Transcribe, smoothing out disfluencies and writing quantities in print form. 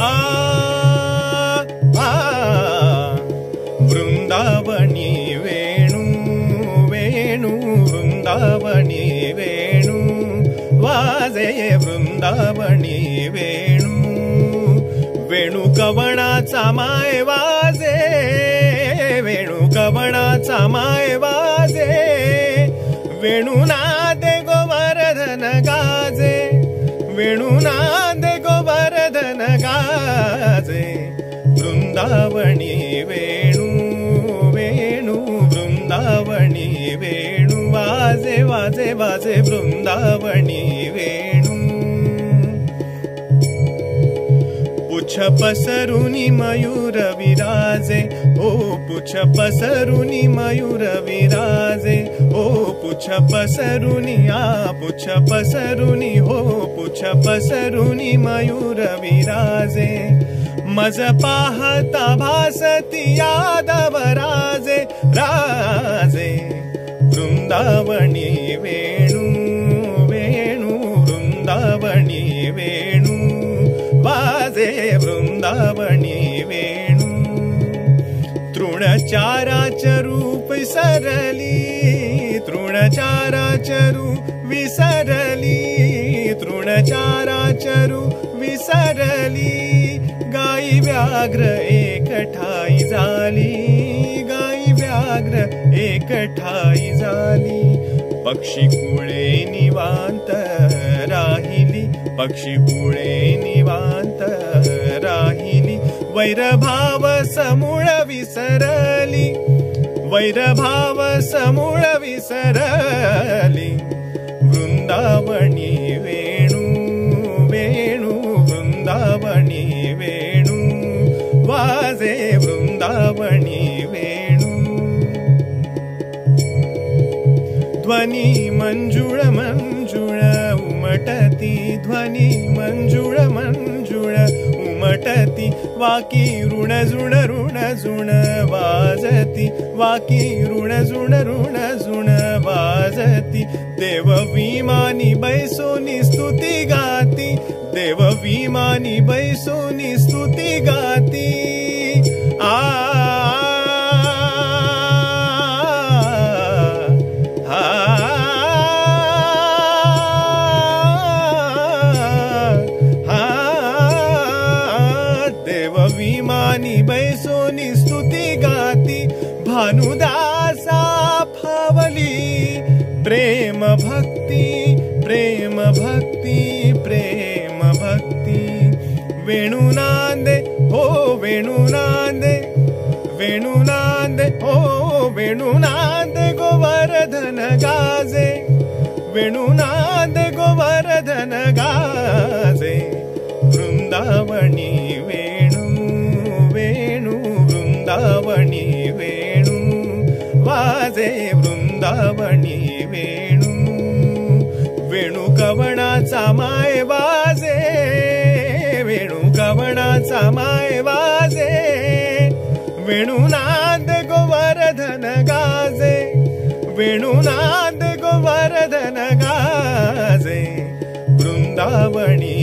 आ वृंदावनी वेणु वेणु वृंदावनी वेणु वाजे वृंदावनी वेणु वेणु कवणाचा माय वाजे वेणु कवणाचा माय वाजे वेणु नादे गोवर्धन गाजे वेणु नादे गोवर्धन गाजे वृंदावनी वेणु वेणु वृंदावनी वेणु वाजे वाजे वाजे वृंदावनी वेणु पुछ पसरुनी मयूर विराजे ओ पुछ पसरुनी मयूर विराजे ओ पुछ पसरुनी पुछ पसरुनी हो पुछ पसरुनी मयूर विराजे मज पाहता भासती यादव राजे राजे वृंदावनी वेणु वेणु वृंदावनी वेणु वाजे वृंदावनी वेणु तृणचाराचरूप विसरली तृणचाराचरू विसरली तृणचाराचरू विसरली गाई व्याघ्र एकठाई झाली गाई व्याघ्र एकठाई झाली पक्षी कुळे निवांत राहिली पक्षी कुळे निवांत राहिली वैरभाव समूळ विसरली वैरभाव समूळ विसरली वृंदावनी वेणु वेणु वृंदावनी वेणु वाजे वृंदावनी वेणु ध्वनि मंजुळ मंजुळ उमटती ध्वनि मंजुळ मंजुळ उमटती वाकी ऋण झुण वाजती वाकी ऋण झुण वाजती देव विमानी बैसोनी स्तुती गाती देव विमानी बैसोनी स्तुती गाती आ बैसोनी स्तुती गाती भानुदासा फावली प्रेम भक्ती प्रेम भक्ती प्रेम भक्ती वेणु नांदे हो वेणु नांदे वेणु नांदे हो वेणु नांदे गोवर्धन गाजे वेणु नांदे गोवर्धन गाजे वृंदावनी वेणु वेणु वृंदावनी वेणु वाजे वृंदावनी वेणु वेणु कवणाचा माय वाजे वेणु कवणाचा माय वाजे वेणु नाद गोवर्धन गाजे वेणु नाद गोवर्धन गाजे वृंदावनी